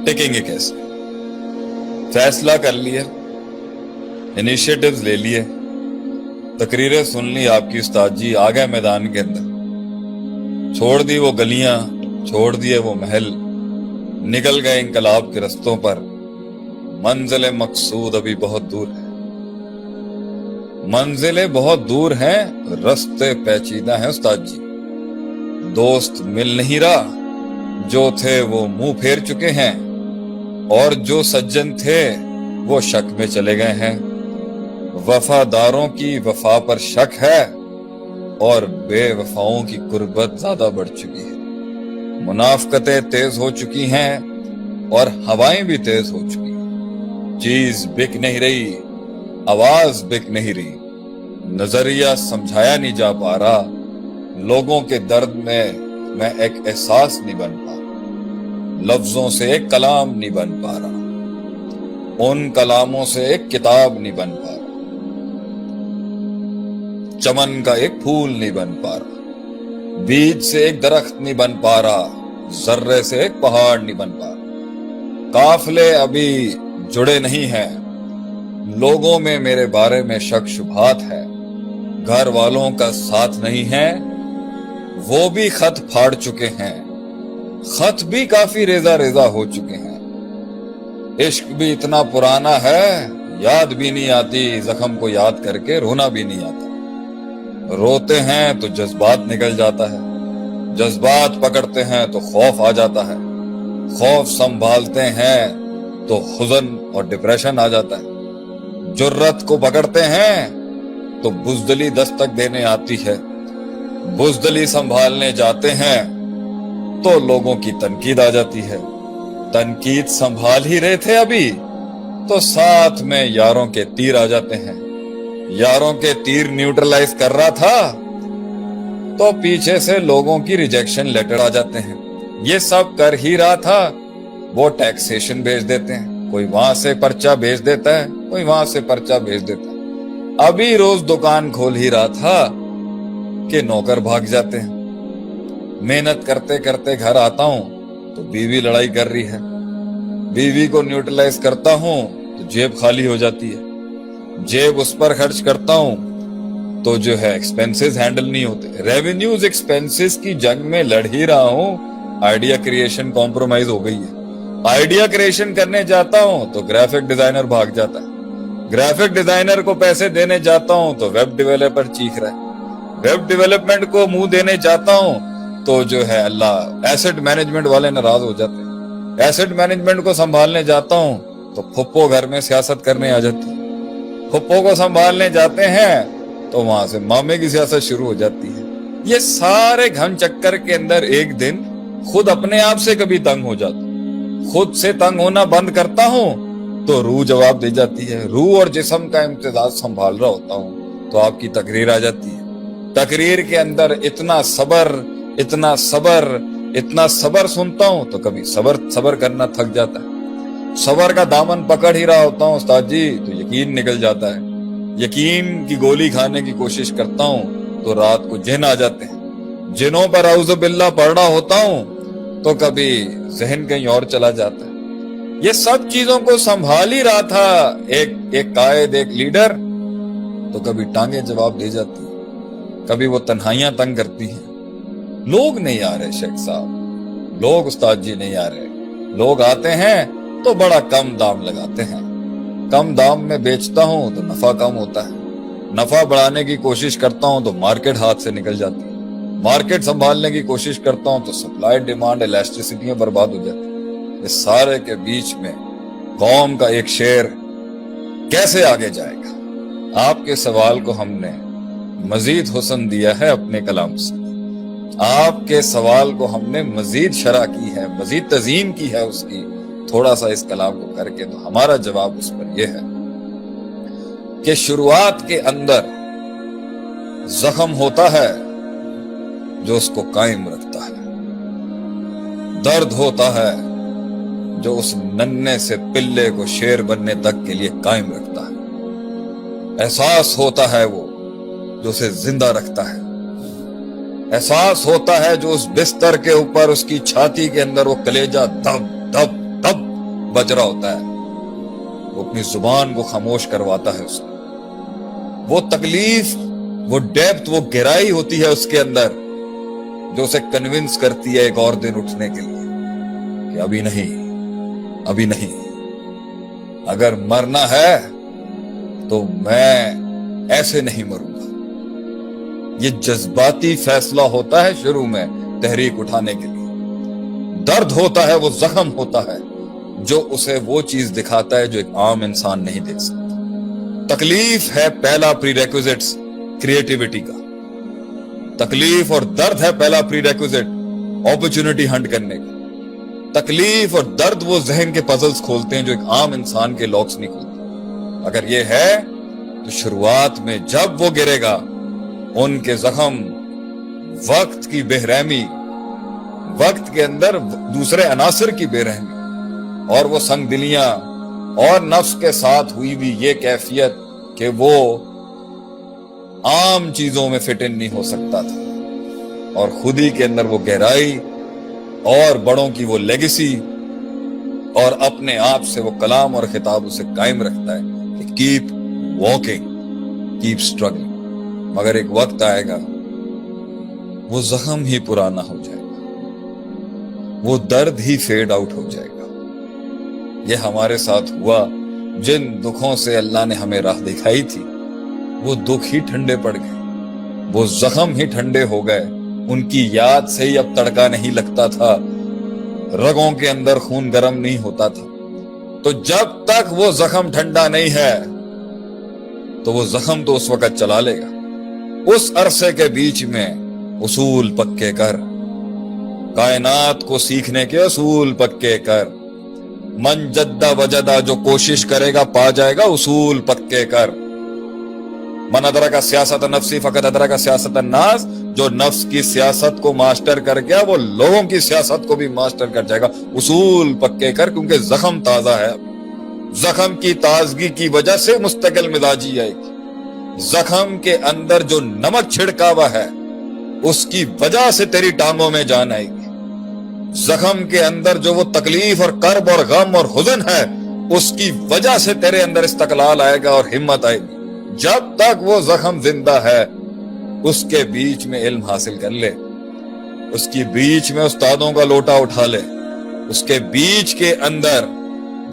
टिकेंगे कैसे? फैसला कर लिया, इनिशिएटिव्स ले लिए, तकरीरें सुन ली आपकी उस्ताद जी, आ गए मैदान के अंदर, छोड़ दी वो गलियां, छोड़ दिए वो महल, निकल गए इंकलाब के रस्तों पर। मंजिल मकसूद अभी बहुत दूर है, मंजिलें बहुत दूर हैं, रस्ते पेचीदा हैं उस्ताद जी। दोस्त मिल नहीं रहा, जो थे वो मुंह फेर चुके हैं, और जो सज्जन थे वो शक में चले गए हैं। वफादारों की वफा पर शक है, और बेवफाओं की गुर्बत ज्यादा बढ़ चुकी है। मुनाफकतें तेज हो चुकी हैं, और हवाएं भी तेज हो चुकी हैं। चीज बिक नहीं रही, आवाज बिक नहीं रही, नजरिया समझाया नहीं जा पा रहा। लोगों के दर्द में मैं एक एहसास नहीं बन पा रहा, लफ्जों से एक कलाम नहीं बन पा रहा, उन कलामों से एक किताब नहीं बन पा रहा, चमन का एक फूल नहीं बन पा रहा, बीज से एक दरख्त नहीं बन पा रहा, जर्रे से एक पहाड़ नहीं बन पा रहा। काफले अभी जुड़े नहीं हैं, लोगों में मेरे बारे में शक शुबहात है, घर वालों का साथ नहीं है, वो भी खत फाड़ चुके हैं, खत भी काफी रेजा रेजा हो चुके हैं। इश्क भी इतना पुराना है, याद भी नहीं आती, जख्म को याद करके रोना भी नहीं आता। रोते हैं तो जज्बात निकल जाता है, जज्बात पकड़ते हैं तो खौफ आ जाता है, खौफ संभालते हैं तो हुज़न और डिप्रेशन आ जाता है। जुर्रत को पकड़ते हैं तो बुज़दिली दस्तक देने आती है, बुज़दिली संभालने जाते हैं तो लोगों की तनकीद आ जाती है। तनकीद संभाल ही रहे थे अभी, तो साथ में यारों के तीर आ जाते हैं। यारों के तीर न्यूट्रलाइज कर रहा था, तो पीछे से लोगों की रिजेक्शन लेटर आ जाते हैं। ये सब कर ही रहा था, वो टैक्सेशन भेज देते हैं, कोई वहां से पर्चा भेज देता है, कोई वहां से पर्चा भेज देता है। अभी रोज दुकान खोल ही रहा था कि नौकर भाग जाते हैं। मेहनत करते करते घर आता हूं तो बीवी लड़ाई कर रही है, बीवी को न्यूट्रलाइज करता हूं तो जेब खाली हो जाती है, जेब उस पर खर्च करता हूं तो जो है एक्सपेंसेस हैंडल नहीं होते। रेवेन्यूज एक्सपेंसेस की जंग में लड़ ही रहा हूं, आइडिया क्रिएशन कॉम्प्रोमाइज हो गई है। आइडिया क्रिएशन करने जाता हूं तो ग्राफिक डिजाइनर भाग जाता है, ग्राफिक डिजाइनर को पैसे देने जाता हूं तो वेब डेवलपर चीख रहा है, वेब डेवलपमेंट को मुंह देने जाता हूं तो जो है अल्लाह एसेट मैनेजमेंट वाले नाराज हो जाते हैं, एसेट मैनेजमेंट को संभालने जाता हूं तो फुप्पो घर में सियासत करने आ जाती है, फुप्पो को संभालने जाते हैं तो वहां से मामे की सियासत शुरू हो जाती है। ये सारे घन चक्कर के अंदर एक दिन खुद अपने आप से कभी तंग हो जाता, खुद से तंग होना बंद करता हूं तो रूह जवाब दे जाती है। रूह और जिस्म का इम्तिजाज संभाल रहा होता हूं तो आपकी तकरीर आ जाती है। तकरीर के अंदर इतना सबर, इतना सबर, इतना सबर सुनता हूं तो कभी सबर करना थक जाता है। सबर का दामन पकड़ ही रहा होता हूं उस्ताद जी तो यकीन निकल जाता है, यकीन की गोली खाने की कोशिश करता हूं तो रात को जिन आ जाते हैं, जिनों पर औज़ु बिल्लाह पढ़ रहा होता हूं तो कभी जहन कहीं और चला जाता है। ये सब चीजों को संभाल ही रहा था एक कायद, एक लीडर, तो कभी टांगे जवाब दे जाती है, कभी वो तन्हाइयां तंग करती हैं। लोग नहीं आ रहे शेख साहब, लोग उस्ताद जी नहीं आ रहे। लोग आते हैं तो बड़ा कम दाम लगाते हैं, कम दाम में बेचता हूं तो नफा कम होता है, नफा बढ़ाने की कोशिश करता हूं तो मार्केट हाथ से निकल जाती है, मार्केट संभालने की कोशिश करता हूं तो सप्लाई डिमांड इलास्टिसिटी बर्बाद हो जाती है। इस सारे के बीच में कौम का एक शेर कैसे आगे जाएगा? आपके सवाल को हमने मजीद हुस्न दिया है अपने कलाम से, आपके सवाल को हमने मजीद शरह की है, मजीद तज़ीम की है उसकी, थोड़ा सा इस कलाम को करके। तो हमारा जवाब उस पर यह है कि शुरुआत के अंदर जख्म होता है जो उसको कायम रखता है, दर्द होता है जो उस नन्हे से पिल्ले को शेर बनने तक के लिए कायम रखता है, एहसास होता है वो जो उसे जिंदा रखता है, एहसास होता है जो उस बिस्तर के ऊपर उसकी छाती के अंदर वो कलेजा दब दब दब بج رہا ہوتا ہے وہ اپنی زبان کو خاموش کرواتا ہے اس کو. وہ تکلیف، وہ ڈیپتھ، وہ گہرائی ہوتی ہے اس کے اندر جو اسے کنونس کرتی ہے ایک اور دن اٹھنے کے لیے کہ ابھی نہیں، ابھی نہیں. اگر مرنا ہے تو میں ایسے نہیں مروں گا. یہ جذباتی فیصلہ ہوتا ہے شروع میں تحریک اٹھانے کے لیے. درد ہوتا ہے، وہ زخم ہوتا ہے جو اسے وہ چیز دکھاتا ہے جو ایک عام انسان نہیں دیکھ سکتا. تکلیف ہے پہلا پری ریکوزٹس کریٹیوٹی کا. تکلیف اور درد ہے پہلا پری ریکوزٹ اپرچونٹی ہنٹ کرنے کا. تکلیف اور درد وہ ذہن کے پزلز کھولتے ہیں جو ایک عام انسان کے لاکس نہیں کھولتے. اگر یہ ہے تو شروعات میں جب وہ گرے گا ان کے زخم، وقت کی بے رحمی، وقت کے اندر دوسرے عناصر کی بے رحمی اور وہ سنگ دلیاں اور نفس کے ساتھ ہوئی بھی یہ کیفیت کہ وہ عام چیزوں میں فٹ ان نہیں ہو سکتا تھا اور خود ہی کے اندر وہ گہرائی اور بڑوں کی وہ لیگیسی اور اپنے آپ سے وہ کلام اور خطاب اسے قائم رکھتا ہے کہ کیپ واکنگ، کیپ اسٹرگلنگ. مگر ایک وقت آئے گا وہ زخم ہی پرانا ہو جائے گا، وہ درد ہی فیڈ آؤٹ ہو جائے گا. یہ ہمارے ساتھ ہوا. جن دکھوں سے اللہ نے ہمیں راہ دکھائی تھی وہ دکھ ہی ٹھنڈے پڑ گئے، وہ زخم ہی ٹھنڈے ہو گئے. ان کی یاد سے ہی اب تڑکا نہیں لگتا تھا، رگوں کے اندر خون گرم نہیں ہوتا تھا. تو جب تک وہ زخم ٹھنڈا نہیں ہے تو وہ زخم تو اس وقت چلا لے گا. اس عرصے کے بیچ میں اصول پکے کر، کائنات کو سیکھنے کے اصول پکے کر. من جدہ وجدہ، جو کوشش کرے گا پا جائے گا. اصول پکے کر. من ادرک سیاست نفسی فقط ادرک سیاست الناس، جو نفس کی سیاست کو ماسٹر کر گیا وہ لوگوں کی سیاست کو بھی ماسٹر کر جائے گا. اصول پکے کر، کیونکہ زخم تازہ ہے. زخم کی تازگی کی وجہ سے مستقل مزاجی آئے گی. زخم کے اندر جو نمک چھڑکا ہوا ہے اس کی وجہ سے تیری ٹانگوں میں جان آئے گی. زخم کے اندر جو وہ تکلیف اور کرب اور غم اور حزن ہے اس کی وجہ سے تیرے اندر استقلال آئے گا اور ہمت آئے گی. جب تک وہ زخم زندہ ہے اس کے بیچ میں علم حاصل کر لے، اس کی بیچ میں استادوں کا لوٹا اٹھا لے، اس کے بیچ کے اندر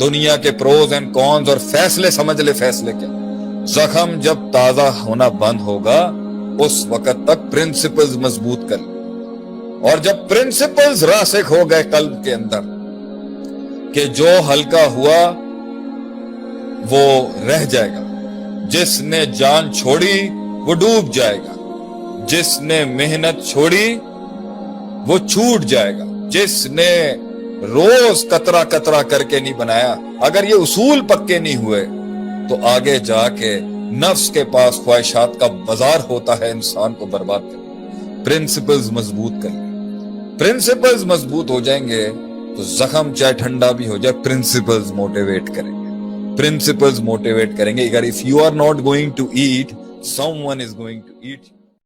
دنیا کے پروز اینڈ کونز اور فیصلے سمجھ لے. فیصلے کیا؟ زخم جب تازہ ہونا بند ہوگا اس وقت تک پرنسپلز مضبوط کر لے. اور جب پرنسپلز راسخ ہو گئے قلب کے اندر کہ جو ہلکا ہوا وہ رہ جائے گا، جس نے جان چھوڑی وہ ڈوب جائے گا، جس نے محنت چھوڑی وہ چھوٹ جائے گا، جس نے روز قطرہ قطرہ کر کے نہیں بنایا. اگر یہ اصول پکے نہیں ہوئے تو آگے جا کے نفس کے پاس خواہشات کا بازار ہوتا ہے انسان کو برباد کرنے. پرنسپلز مضبوط کر لیں. پرنسپلز مضبوط ہو جائیں گے تو زخم چاہے ٹھنڈا بھی ہو جائے پرنسپلز موٹیویٹ کریں گے. پرنسپلز موٹیویٹ کریں گے. اگر if you are not going to eat, someone is going to eat you.